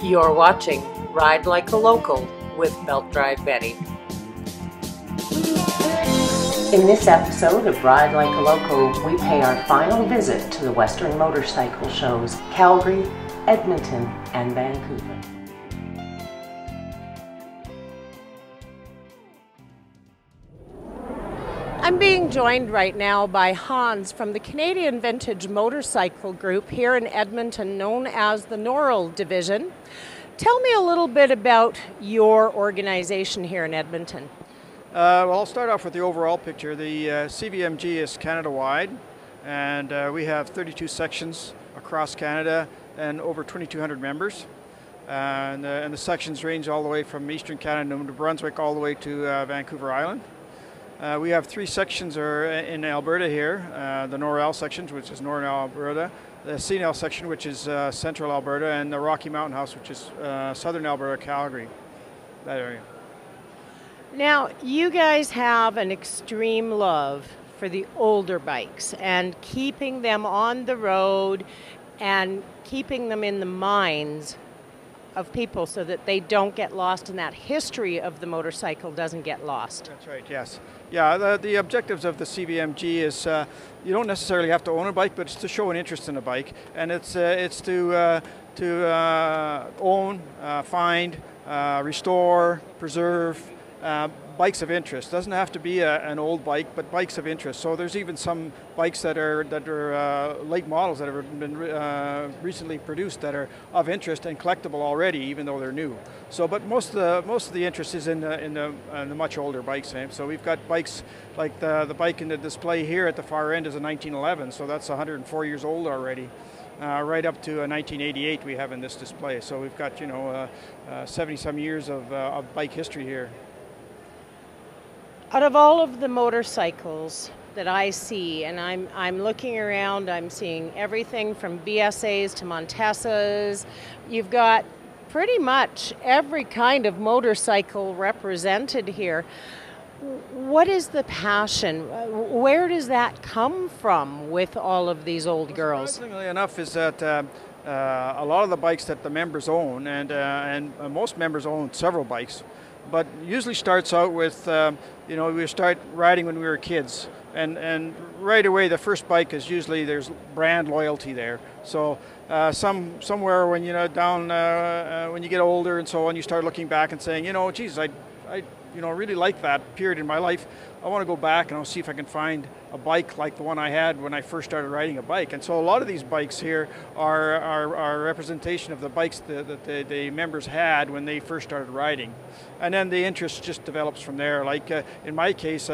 You're watching Ride Like a Local with Belt Drive Betty. In this episode of Ride Like a Local, we pay our final visit to the Western motorcycle shows, Calgary, Edmonton, and Vancouver. I'm being joined right now by Hans from the Canadian Vintage Motorcycle Group here in Edmonton, known as the Noral Division. Tell me a little bit about your organization here in Edmonton. Well, I'll start off with the overall picture. The CVMG is Canada-wide, and we have 32 sections across Canada and over 2,200 members. And the sections range all the way from Eastern Canada, New Brunswick, all the way to Vancouver Island. We have three sections in Alberta here, the Noral sections, which is Northern Alberta, the CNL section, which is Central Alberta, and the Rocky Mountain House, which is Southern Alberta, Calgary, that area. Now, you guys have an extreme love for the older bikes and keeping them on the road and keeping them in the minds of people so that they don't get lost and that history of the motorcycle doesn't get lost. That's right, yes. Yeah, the objectives of the CVMG is you don't necessarily have to own a bike, but it's to show an interest in a bike, and it's to own, find, restore, preserve bikes of interest. Doesn't have to be an old bike, but bikes of interest. So there's even some bikes that are late models that have been recently produced that are of interest and collectible already, even though they're new. So, but most of the interest is in the much older bikes. So we've got bikes like the bike in the display here at the far end is a 1911, so that's 104 years old already. Right up to 1988 we have in this display. So we've got 70-some years of bike history here. Out of all of the motorcycles that I see, and I'm looking around, I'm seeing everything from BSAs to Montesas. You've got pretty much every kind of motorcycle represented here. What is the passion? Where does that come from with all of these old girls? Surprisingly enough is that a lot of the bikes that the members own, and most members own several bikes, but usually starts out with, we start riding when we were kids. And right away, the first bike is usually, there's brand loyalty there. So somewhere when, when you get older and so on, you start looking back and saying, geez, I really like that period in my life. I want to go back and I'll see if I can find a bike like the one I had when I first started riding a bike. And so a lot of these bikes here are a representation of the bikes that the members had when they first started riding. And then the interest just develops from there. Like in my case,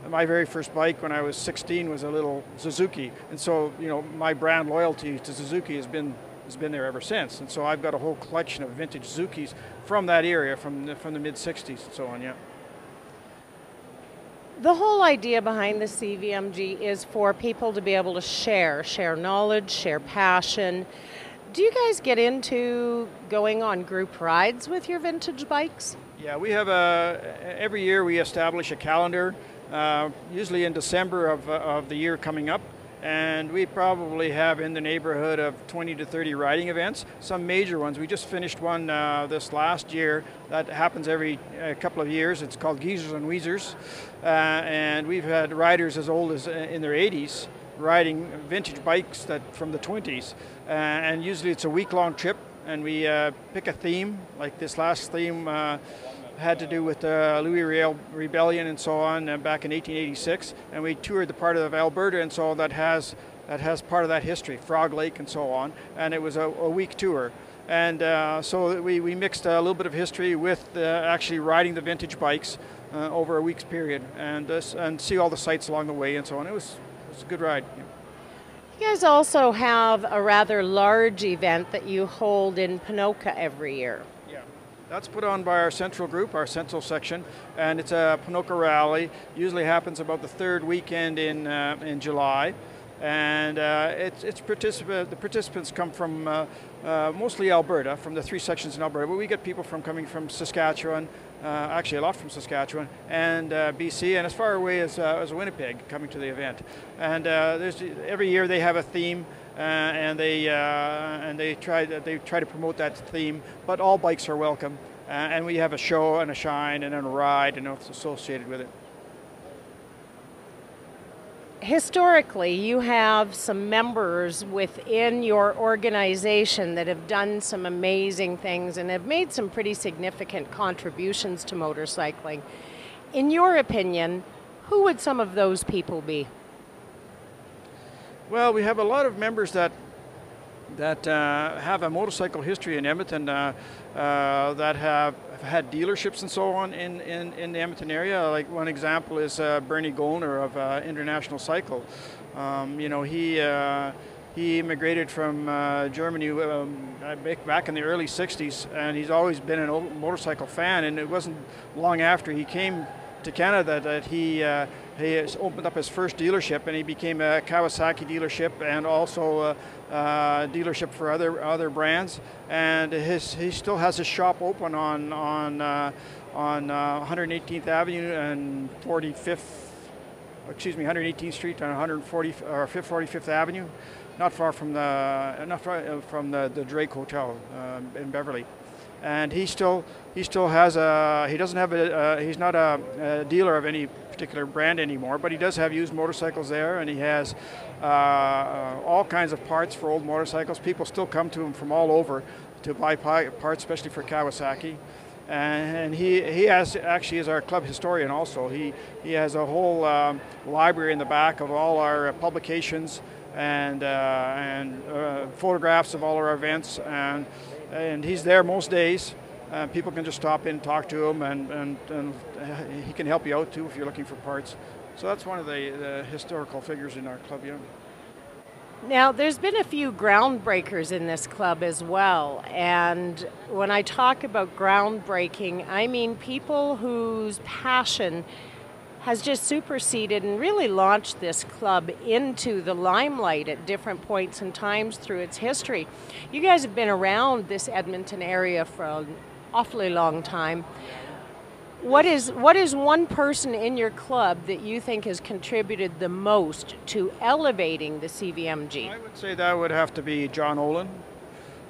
my very first bike when I was 16 was a little Suzuki. And so, my brand loyalty to Suzuki has been there ever since. And so I've got a whole collection of vintage Suzukis from that area, from the mid-60s and so on, yeah. The whole idea behind the CVMG is for people to be able to share knowledge, share passion. Do you guys get into going on group rides with your vintage bikes? Yeah, we have every year we establish a calendar, usually in December of the year coming up. And we probably have in the neighborhood of 20 to 30 riding events, some major ones. We just finished one this last year that happens every couple of years. It's called Geezers and Weezers. And we've had riders as old as in their 80s riding vintage bikes from the 20s. And usually it's a week-long trip, and we pick a theme. Like this last theme had to do with the Louis Riel Rebellion and so on back in 1886, and we toured the part of Alberta and so on that has part of that history, Frog Lake and so on, and it was a week tour. And so we mixed a little bit of history with actually riding the vintage bikes over a week's period, and see all the sights along the way and so on. It was a good ride. You guys also have a rather large event that you hold in Ponoka every year. That's put on by our central group, our central section, and it's a Ponoka rally. Usually happens about the third weekend in July, and the participants come from mostly Alberta, from the three sections in Alberta, but we get people coming from Saskatchewan, actually a lot from Saskatchewan, and BC, and as far away as Winnipeg coming to the event. And every year they have a theme. and they try to promote that theme. But all bikes are welcome, and we have a show and a shine and a ride and what's associated with it. Historically, you have some members within your organization that have done some amazing things and have made some pretty significant contributions to motorcycling. In your opinion, who would some of those people be? Well, we have a lot of members that have a motorcycle history in Edmonton, that have had dealerships and so on in the Edmonton area. Like one example is Bernie Gollner of International Cycle. You know, he immigrated from Germany back in the early 60s, and he's always been a motorcycle fan, and it wasn't long after he came to Canada that he has opened up his first dealership, and he became a Kawasaki dealership and also a dealership for other brands. And he still has his shop open on 118th Avenue and 118th Street on 45th Avenue, not far from the Drake Hotel in Beverly. And he still has he's not a dealer of any particular brand anymore, but he does have used motorcycles there, and he has all kinds of parts for old motorcycles. People still come to him from all over to buy parts, especially for Kawasaki. And he actually is our club historian also. He has a whole library in the back of all our publications and photographs of all our events, and he's there most days. People can just stop in and talk to him, and he can help you out too if you're looking for parts. So that's one of the historical figures in our club, yeah. Now, there's been a few groundbreakers in this club as well, and when I talk about groundbreaking, I mean people whose passion has just superseded and really launched this club into the limelight at different points and times through its history. You guys have been around this Edmonton area for an awfully long time. What is one person in your club that you think has contributed the most to elevating the CVMG? I would say that would have to be John Oland.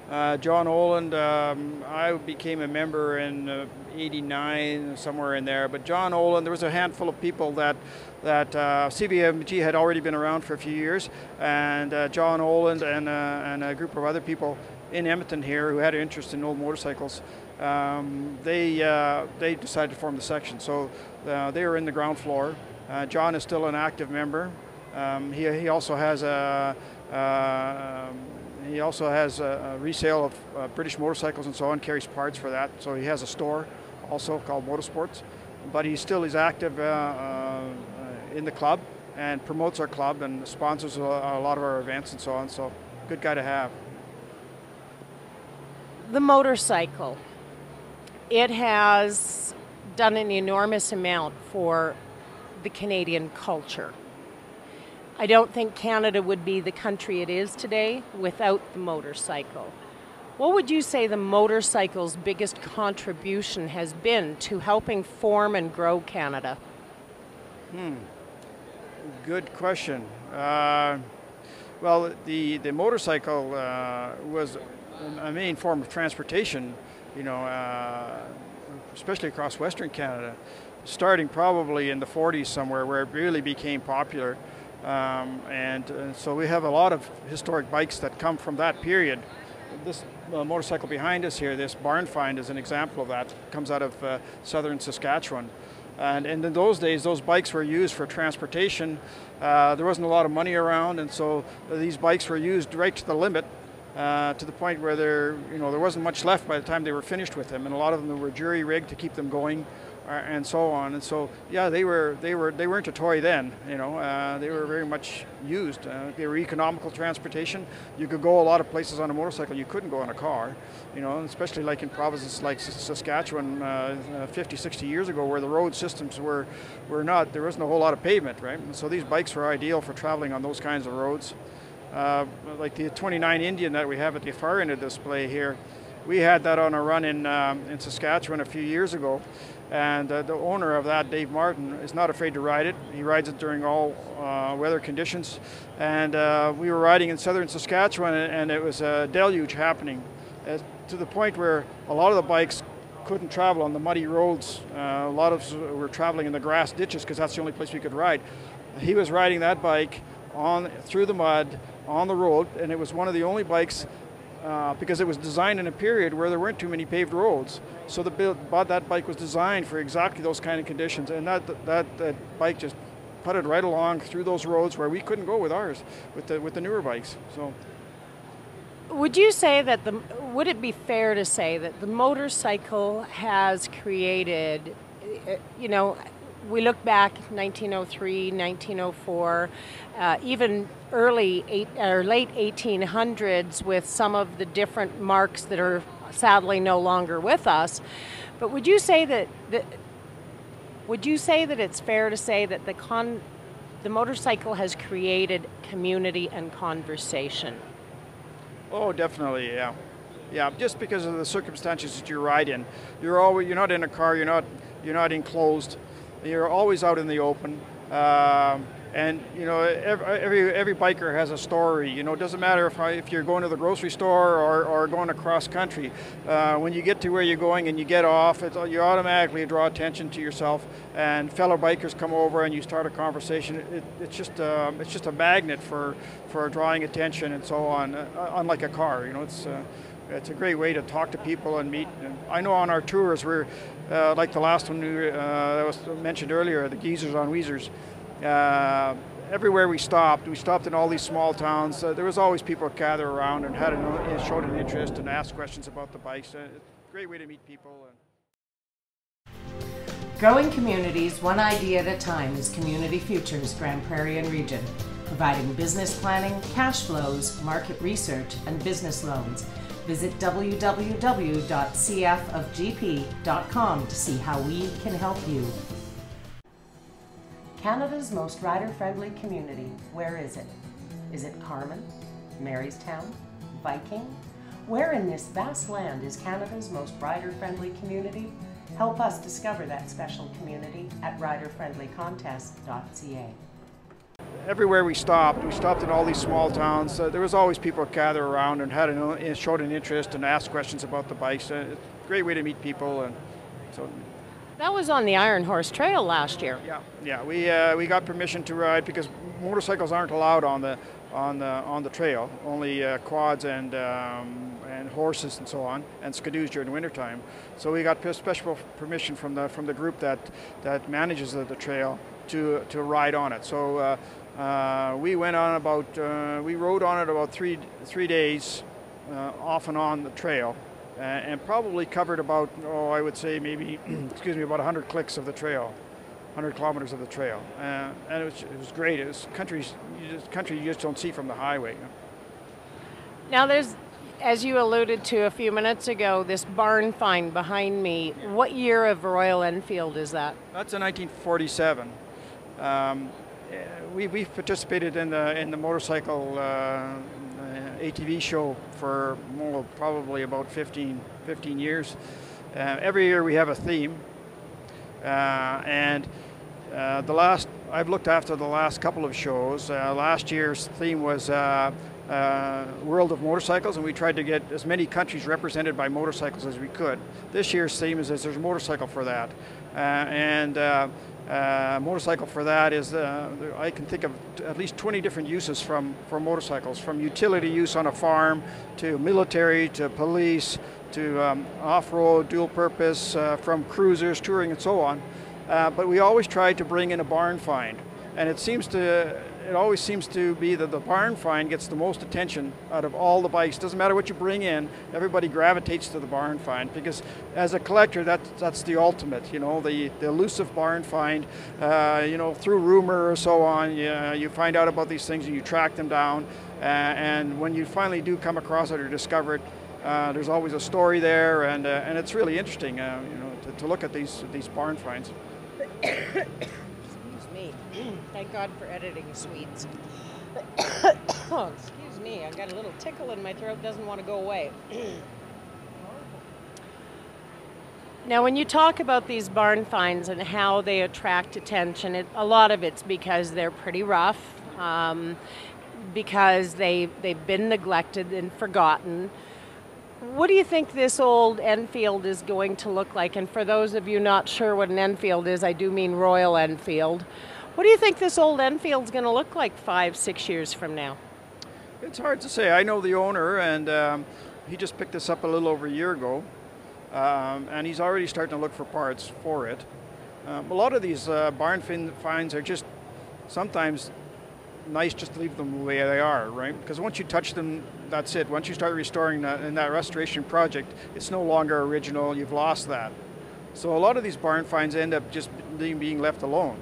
John Oland, I became a member in '89, somewhere in there. But John Oland, there was a handful of people that CVMG had already been around for a few years, and John Oland and a group of other people in Edmonton here who had an interest in old motorcycles, they decided to form the section. So they were in the ground floor. John is still an active member. He also has a resale of British motorcycles and so on, carries parts for that. So he has a store also called Motorsports. But he's active in the club and promotes our club and sponsors a lot of our events and so on. So good guy to have. The motorcycle, it has done an enormous amount for the Canadian culture. I don't think Canada would be the country it is today without the motorcycle. What would you say the motorcycle's biggest contribution has been to helping form and grow Canada? Good question. Well, the motorcycle was a main form of transportation, you know, especially across Western Canada, starting probably in the 40s somewhere, where it really became popular. So we have a lot of historic bikes that come from that period. This motorcycle behind us here, this barn find, is an example of that. It comes out of southern Saskatchewan. And in those days, those bikes were used for transportation. There wasn't a lot of money around, and so these bikes were used right to the limit, to the point where there wasn't much left by the time they were finished with them, and a lot of them were jury rigged to keep them going, and so on. And so, yeah, they weren't a toy then. You know, they were very much used. They were economical transportation. You could go a lot of places on a motorcycle you couldn't go on a car. You know, especially like in provinces like Saskatchewan 50, 60 years ago, where the road systems were not, there wasn't a whole lot of pavement, right? And so these bikes were ideal for traveling on those kinds of roads. Like the 29 Indian that we have at the far end of the display here, we had that on a run in Saskatchewan a few years ago, And the owner of that, Dave Martin, is not afraid to ride it. He rides it during all weather conditions. And we were riding in southern Saskatchewan, and it was a deluge happening to the point where a lot of the bikes couldn't travel on the muddy roads. A lot of us were traveling in the grass ditches because that's the only place we could ride. He was riding that bike through the mud on the road, and it was one of the only bikes because it was designed in a period where there weren't too many paved roads. So that bike was designed for exactly those kind of conditions, and that bike just putted right along through those roads where we couldn't go with ours, with the newer bikes. So, would you say that would it be fair to say that the motorcycle has created, you know, we look back 1903, 1904, even late 1800s with some of the different marks that are sadly no longer with us. But would you say that it's fair to say that the motorcycle has created community and conversation? Oh, definitely, yeah. Yeah, just because of the circumstances that you ride in. You're not in a car, you're not enclosed. You're always out in the open, and you know every biker has a story. You know, it doesn't matter if you're going to the grocery store or going across country. When you get to where you're going and you get off, you automatically draw attention to yourself, and fellow bikers come over and you start a conversation. It's just a magnet for drawing attention and so on. Unlike a car, you know, it's a great way to talk to people and meet. And I know on our tours, we're like the last one that was mentioned earlier, the Geezers on Weezers. Everywhere we stopped in all these small towns. There was always people gather around and showed an interest and asked questions about the bikes. It's a great way to meet people. Growing communities one idea at a time is Community Futures Grand Prairie and Region, providing business planning, cash flows, market research, and business loans. Visit www.cfofgp.com to see how we can help you. Canada's most rider-friendly community, where is it? Is it Carman, Marystown, Viking? Where in this vast land is Canada's most rider-friendly community? Help us discover that special community at riderfriendlycontest.ca. Everywhere we stopped in all these small towns. There was always people gather around and showed an interest and asked questions about the bikes. It's a great way to meet people. And so. That was on the Iron Horse Trail last year. Yeah. We got permission to ride because motorcycles aren't allowed on the trail. Only quads and horses and so on, and skidoos during the wintertime. So we got special permission from the group that manages the trail to ride on it. So we rode on it about three days off and on the trail, and probably covered about, I would say maybe, about 100 clicks of the trail, 100 kilometers of the trail, and it was great. It was country you just don't see from the highway. Now there's, as you alluded to a few minutes ago, this barn find behind me. What year of Royal Enfield is that? That's a 1947. We've participated in the motorcycle ATV show for probably about 15 years. Every year we have a theme, and I've looked after the last couple of shows. Last year's theme was World of Motorcycles, and we tried to get as many countries represented by motorcycles as we could. This year's theme is there's a motorcycle for that, motorcycle for that is I can think of at least 20 different uses for motorcycles, from utility use on a farm to military to police to off-road, dual purpose, from cruisers, touring, and so on. But we always try to bring in a barn find, and it always seems to be that the barn find gets the most attention out of all the bikes. Doesn't matter what you bring in, everybody gravitates to the barn find, because as a collector, that's the ultimate, you know, the elusive barn find. You know, through rumor or so on, you find out about these things and you track them down, and when you finally do come across it or discover it, there's always a story there, and it's really interesting, you know, to look at these barn finds. Thank God for editing sweets. Oh, excuse me, I got a little tickle in my throat, doesn't want to go away. Now, when you talk about these barn finds and how they attract attention, a lot of it's because they're pretty rough, because they've been neglected and forgotten. What do you think this old Enfield is going to look like? And for those of you not sure what an Enfield is, I do mean Royal Enfield. What do you think this old Enfield's going to look like 5-6 years from now? It's hard to say. I know the owner, and he just picked this up a little over a year ago, and he's already starting to look for parts for it. A lot of these barn finds are just sometimes nice just to leave them the way they are, right? Because once you touch them, that's it. Once you start restoring that in that restoration project, it's no longer original. You've lost that. So a lot of these barn finds end up just being left alone.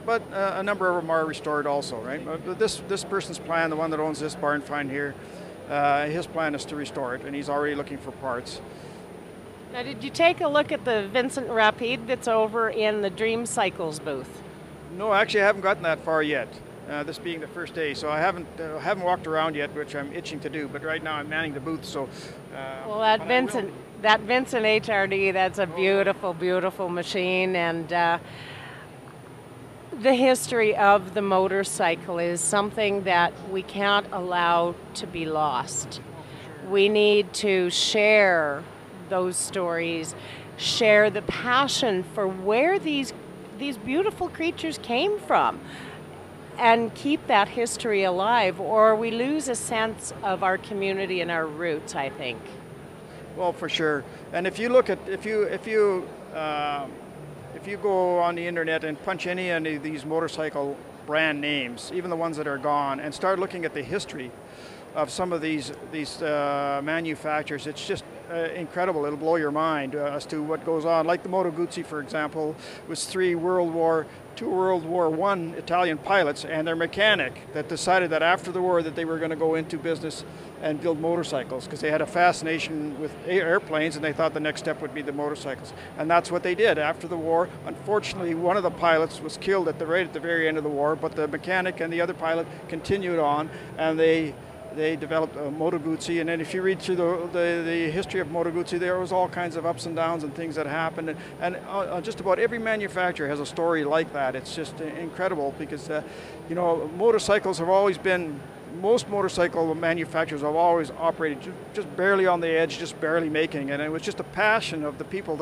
But a number of them are restored also, right? But this person's plan, the one that owns this barn find here, his plan is to restore it, and he's already looking for parts. Now, did you take a look at the Vincent Rapide that's over in the Dream Cycles booth? No, actually I haven't gotten that far yet. This being the first day, so I haven't walked around yet, which I'm itching to do. But right now I'm manning the booth, so. Well, that Vincent HRD, that's a beautiful, beautiful machine, and the history of the motorcycle is something that we can't allow to be lost. We need to share those stories, share the passion for where these beautiful creatures came from, and keep that history alive, or we lose a sense of our community and our roots, I think. Well, for sure. And if you look at if you go on the internet and punch any of these motorcycle brand names, even the ones that are gone, and start looking at the history of some of these manufacturers, it's just incredible. It'll blow your mind as to what goes on. Like the Moto Guzzi, for example, was two World War I Italian pilots and their mechanic that decided that after the war that they were going to go into business and build motorcycles, because they had a fascination with airplanes and they thought the next step would be the motorcycles. And that's what they did after the war. Unfortunately, one of the pilots was killed right at the very end of the war, but the mechanic and the other pilot continued on, and they developed Moto Guzzi. And then if you read through the history of Moto Guzzi, there was all kinds of ups and downs and things that happened. And just about every manufacturer has a story like that. It's just incredible because, motorcycles have always been, most motorcycle manufacturers have always operated just barely on the edge, just barely making. And it was just a passion of the people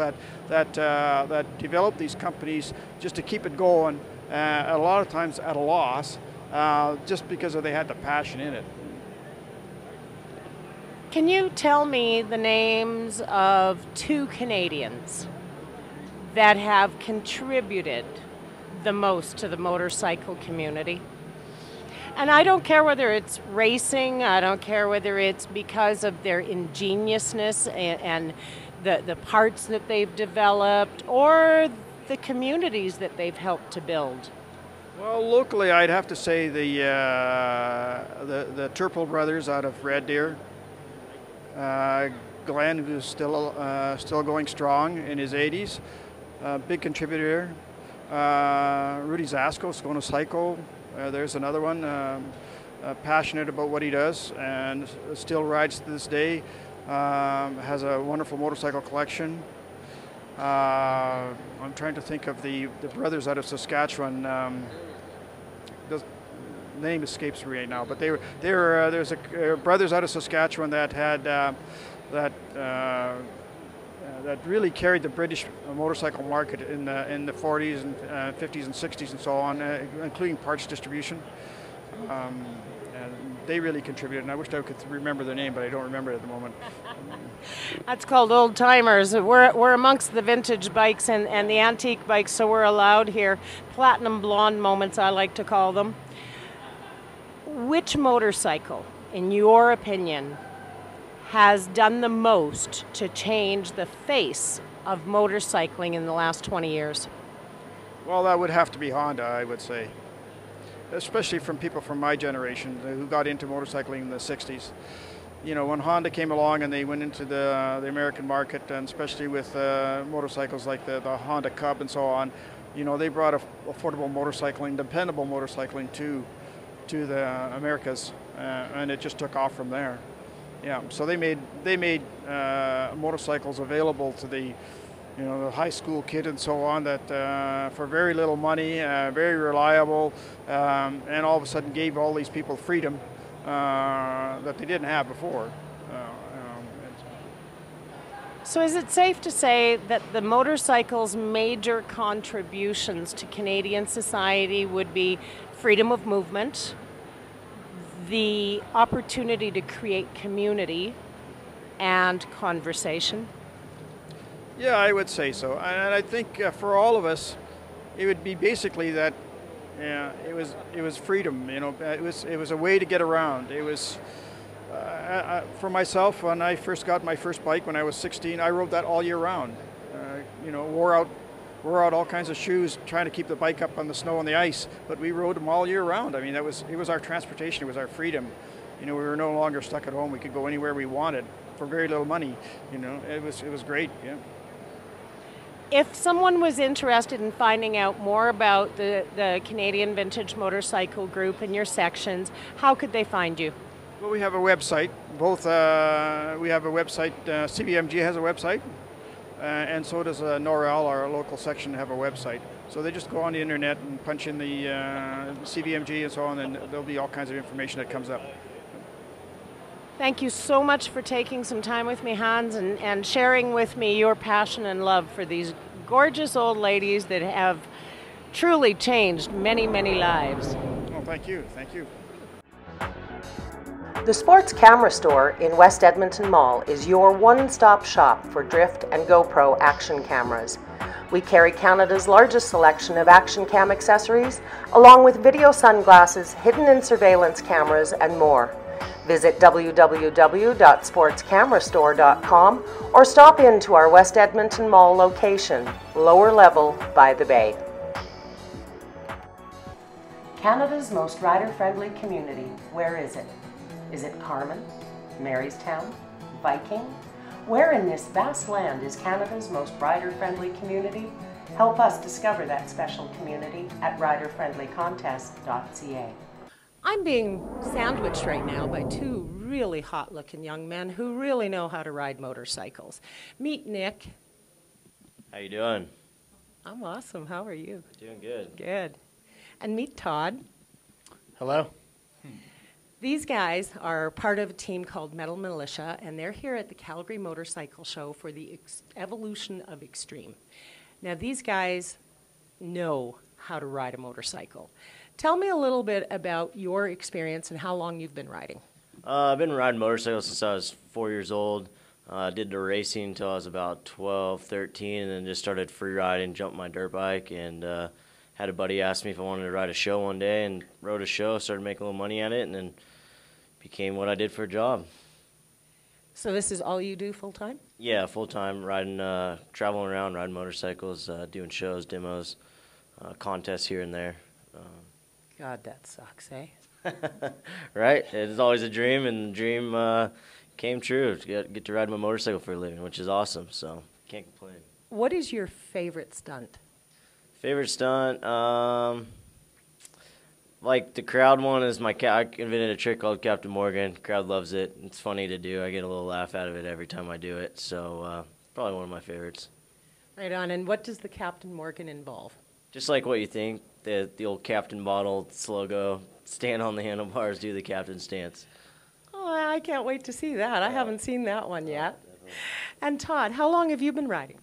that developed these companies just to keep it going, a lot of times at a loss, just because they had the passion in it. Can you tell me the names of 2 Canadians that have contributed the most to the motorcycle community? And I don't care whether it's racing, I don't care whether it's because of their ingeniousness and the parts that they've developed, or the communities that they've helped to build. Well, locally I'd have to say the Turple brothers out of Red Deer. Glenn, who's still going strong in his 80s, big contributor. Rudy Zaskos, going to Psycho. There's another one, passionate about what he does and still rides to this day. Has a wonderful motorcycle collection. I'm trying to think of the brothers out of Saskatchewan. The name escapes me right now, but there's brothers out of Saskatchewan that had that really carried the British motorcycle market in the 40s and 50s and 60s and so on, including parts distribution. And they really contributed, and I wish I could remember their name, but I don't remember it at the moment. That's called old timers. We're amongst the vintage bikes and the antique bikes, so we're allowed here. Platinum blonde moments, I like to call them. Which motorcycle, in your opinion, has done the most to change the face of motorcycling in the last 20 years? Well, that would have to be Honda, I would say. Especially from people from my generation who got into motorcycling in the 60s. You know, when Honda came along and they went into the American market, and especially with motorcycles like the Honda Cub and so on, you know, they brought affordable motorcycling, dependable motorcycling to the Americas, and it just took off from there. Yeah, so they made motorcycles available to the you know, the high school kid and so on that for very little money, very reliable, and all of a sudden gave all these people freedom that they didn't have before. So is it safe to say that the motorcycle's major contributions to Canadian society would be freedom of movement, the opportunity to create community, and conversation? Yeah, I would say so. And I think for all of us, it would be basically that it was freedom. You know, it was a way to get around. It was for myself, when I first got my first bike when I was 16, I rode that all year round. You know, wore out all kinds of shoes trying to keep the bike up on the snow and the ice, but we rode them all year round. I mean, it was our transportation, it was our freedom. You know, we were no longer stuck at home. We could go anywhere we wanted for very little money. You know, it was great. Yeah. If someone was interested in finding out more about the Canadian Vintage Motorcycle Group and your sections, how could they find you? Well, we have a website. We have a website. CVMG has a website, and so does Noral, our local section, have a website. So they just go on the internet and punch in the CVMG and so on, and there'll be all kinds of information that comes up. Thank you so much for taking some time with me, Hans, and sharing with me your passion and love for these gorgeous old ladies that have truly changed many, many lives. Oh, thank you. Thank you. The Sports Camera Store in West Edmonton Mall is your one-stop shop for drift and GoPro action cameras. We carry Canada's largest selection of action cam accessories, along with video sunglasses, hidden and surveillance cameras, and more. Visit www.sportscamerastore.com or stop into our West Edmonton Mall location, lower level by the bay. Canada's most rider-friendly community, where is it? Is it Carman, Marystown, Viking? Where in this vast land is Canada's most rider-friendly community? Help us discover that special community at riderfriendlycontest.ca. I'm being sandwiched right now by two really hot-looking young men who really know how to ride motorcycles. Meet Nick. How you doing? I'm awesome. How are you? Doing good. Good. And meet Todd. Hello. These guys are part of a team called Militia, and they're here at the Calgary Motorcycle Show for the evolution of extreme. Now, these guys know how to ride a motorcycle. Tell me a little bit about your experience and how long you've been riding. I've been riding motorcycles since I was 4 years old. Did the racing until I was about 12, 13, and then just started free riding, jumped my dirt bike, and had a buddy ask me if I wanted to ride a show one day, and rode a show, started making a little money at it, and then became what I did for a job. So this is all you do full-time? Yeah, full-time, riding, traveling around, riding motorcycles, doing shows, demos, contests here and there. God, that sucks, eh? Right? It's always a dream, and the dream came true. To get to ride my motorcycle for a living, which is awesome, so can't complain. What is your favorite stunt? Favorite stunt? Like the crowd one is I invented a trick called Captain Morgan. The crowd loves it. It's funny to do. I get a little laugh out of it every time I do it, so probably one of my favorites. Right on. And what does the Captain Morgan involve? Just like what you think, the old Captain Bottle logo, stand on the handlebars, do the captain stance. Oh, I can't wait to see that. I haven't seen that one yet. And Todd, how long have you been riding?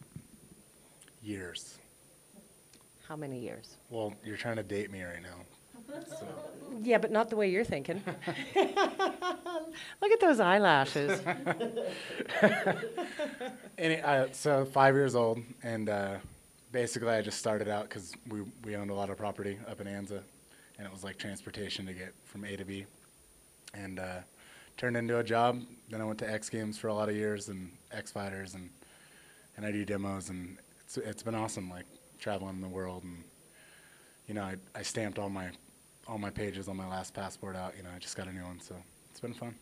Years. How many years? Well, you're trying to date me right now. So. Yeah, but not the way you're thinking. Look at those eyelashes. So 5 years old, and basically I just started out because we owned a lot of property up in Anza, and it was like transportation to get from A to B, and turned into a job. Then I went to X Games for a lot of years, and X Fighters, and I do demos, and it's been awesome, like traveling the world, and you know I stamped all my pages on my last passport out. You know, I just got a new one, so it's been fun.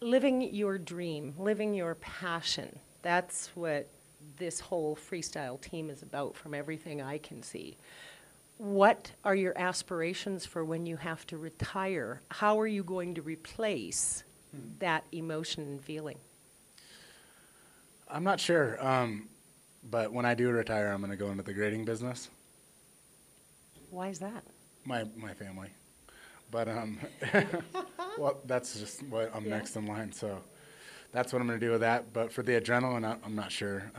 Living your dream, living your passion, that's what this whole freestyle team is about from everything I can see. What are your aspirations for when you have to retire? How are you going to replace that emotion and feeling? I'm not sure. But when I do retire, I'm going to go into the grading business. Why is that? My family. But well, that's just what I'm next in line. So that's what I'm going to do with that. But for the adrenaline, I'm not sure.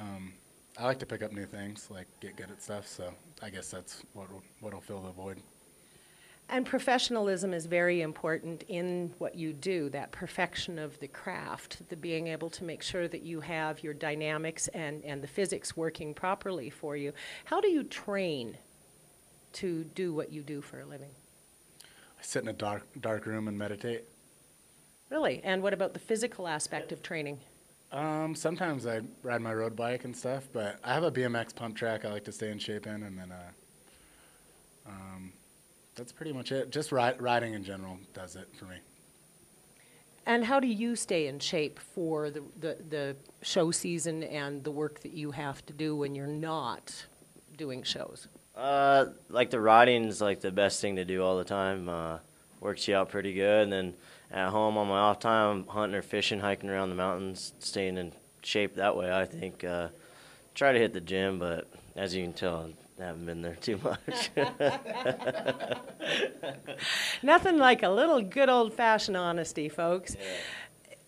I like to pick up new things, like get good at stuff. So I guess that's what'll fill the void. And professionalism is very important in what you do, that perfection of the craft, the being able to make sure that you have your dynamics and the physics working properly for you. How do you train to do what you do for a living? I sit in a dark room and meditate. Really? And what about the physical aspect of training? Sometimes I ride my road bike and stuff, but I have a BMX pump track I like to stay in shape in, and then that's pretty much it. Just riding in general does it for me. And how do you stay in shape for the show season and the work that you have to do when you're not doing shows? Like the riding's like the best thing to do all the time. Works you out pretty good. And then at home on my off time, I'm hunting or fishing, hiking around the mountains, staying in shape that way, I think. Try to hit the gym, but as you can tell, I haven't been there too much. Nothing like a little good old-fashioned honesty, folks. Yeah.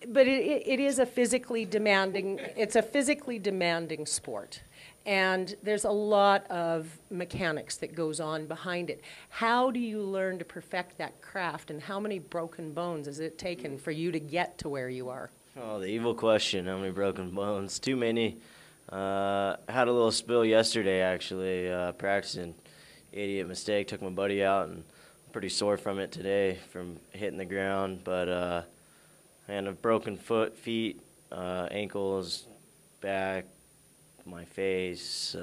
But it is a physically demanding, it's a physically demanding sport. And there's a lot of mechanics that goes on behind it. How do you learn to perfect that craft, and how many broken bones has it taken for you to get to where you are? Oh, the evil question, how many broken bones? Too many. Had a little spill yesterday, actually, practicing. Idiot mistake, took my buddy out, and I'm pretty sore from it today from hitting the ground. But and a broken feet, ankles, back, my face,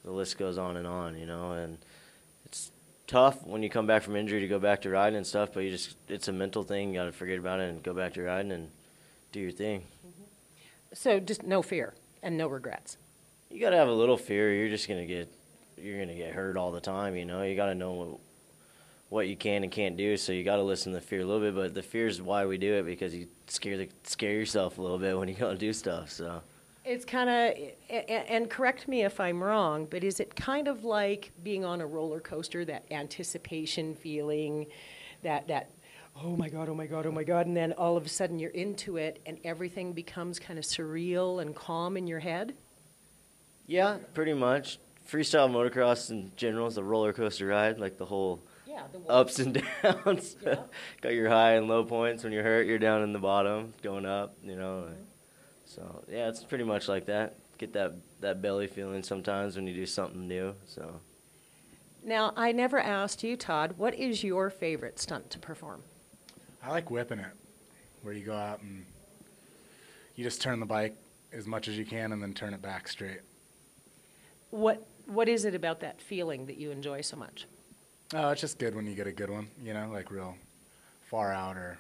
the list goes on, you know, and it's tough when you come back from injury to go back to riding and stuff, but it's a mental thing. You got to forget about it and go back to riding and do your thing. Mm-hmm. So just no fear and no regrets. You got to have a little fear. You're gonna get hurt all the time, you know. You got to know what you can and can't do, so you got to listen to the fear a little bit, but the fear is why we do it, because you scare yourself a little bit when you go and do stuff, so. It's kind of, and correct me if I'm wrong, but is it kind of like being on a roller coaster, that anticipation feeling, that oh my God, oh my God, oh my God, and then all of a sudden you're into it and everything becomes kind of surreal and calm in your head? Yeah, pretty much. Freestyle motocross in general is a roller coaster ride, like the whole ups and downs. Yeah. Got your high and low points. When you're hurt, you're down in the bottom, going up, you know. Mm-hmm. So, yeah, it's pretty much like that. Get that belly feeling sometimes when you do something new, so. Now, I never asked you, Todd, what is your favorite stunt to perform? I like whipping it, where you go out and you just turn the bike as much as you can and then turn it back straight. What is it about that feeling that you enjoy so much? Oh, it's just good when you get a good one, you know, like real far out, or,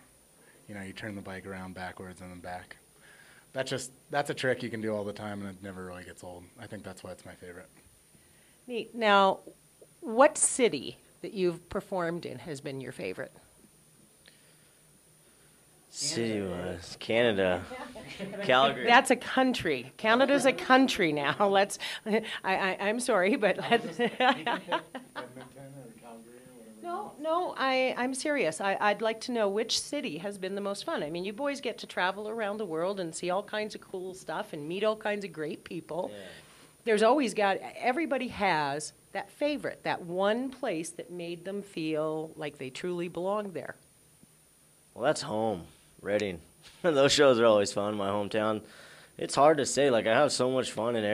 you know, you turn the bike around backwards and then back. That's a trick you can do all the time, and it never really gets old. I think that's why it's my favorite. Neat. Now, what city that you've performed in has been your favorite? City-wise, Canada. Calgary. That's a country. Canada's a country now. Let's. I'm sorry, but let's. No, I'm serious. I'd like to know which city has been the most fun. I mean, you boys get to travel around the world and see all kinds of cool stuff and meet all kinds of great people. Yeah. There's always everybody has that favorite, that one place that made them feel like they truly belonged there. Well, that's home, Reading. Those shows are always fun, my hometown. It's hard to say. Like, I have so much fun in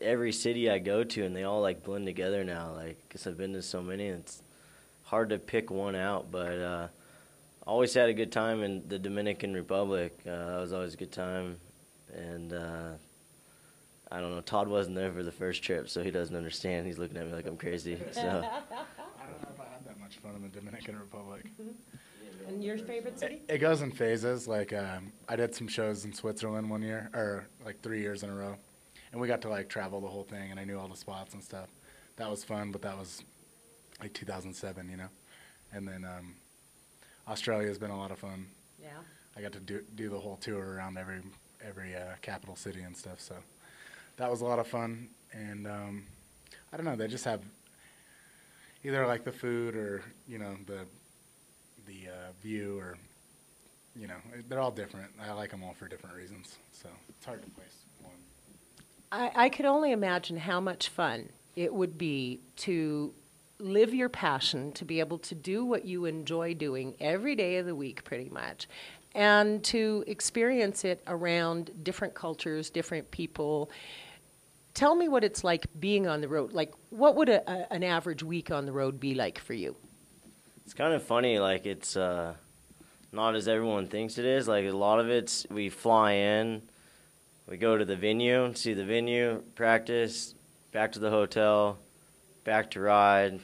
every city I go to, and they all, like, blend together now. Like, because I've been to so many, it's hard to pick one out, but always had a good time in the Dominican Republic. That was always a good time, and I don't know, Todd wasn't there for the first trip, so he doesn't understand. He's looking at me like I'm crazy. So. I don't know if I had that much fun in the Dominican Republic. And your favorite city? It goes in phases. Like, I did some shows in Switzerland one year, or like 3 years in a row, and we got to like travel the whole thing, and I knew all the spots and stuff. That was fun, but that was like 2007, you know. And then Australia's been a lot of fun. Yeah. I got to do the whole tour around every capital city and stuff. So that was a lot of fun. And I don't know, they just have either like the food or, you know, the view, or, you know, they're all different. I like them all for different reasons, so it's hard to place one. I could only imagine how much fun it would be to live your passion, to be able to do what you enjoy doing every day of the week pretty much, and to experience it around different cultures, different people. Tell me what it's like being on the road. Like, what would an average week on the road be like for you? It's kind of funny, like it's not as everyone thinks it is. Like a lot of it's, we fly in, we go to the venue, see the venue, practice, back to the hotel, back to ride,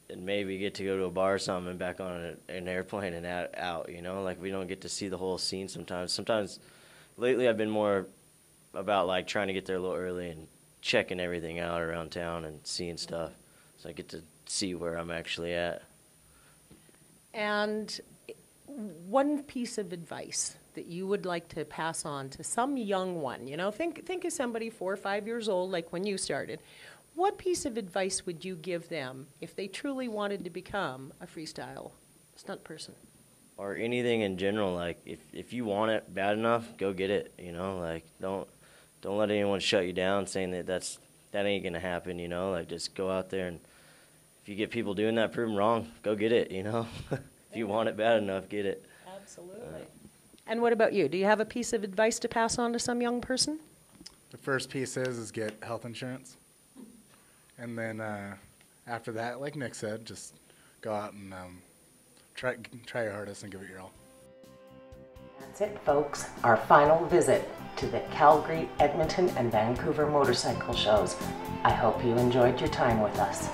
and maybe get to go to a bar or something and back on an airplane and out, you know? Like we don't get to see the whole scene sometimes. Sometimes, lately I've been more about like trying to get there a little early and checking everything out around town and seeing stuff. So I get to see where I'm actually at. And one piece of advice that you would like to pass on to some young one, you know, think of somebody 4 or 5 years old, like when you started. What piece of advice would you give them if they truly wanted to become a freestyle stunt person? Or anything in general, like if you want it bad enough, go get it, you know, like don't let anyone shut you down saying that ain't gonna happen, you know, like just go out there, and if you get people doing that, prove them wrong, go get it, you know. If you want it bad enough, get it. Absolutely. And what about you? Do you have a piece of advice to pass on to some young person? The first piece is get health insurance. And then after that, like Nick said, just go out and try your hardest and give it your all. That's it, folks. Our final visit to the Calgary, Edmonton, and Vancouver motorcycle shows. I hope you enjoyed your time with us.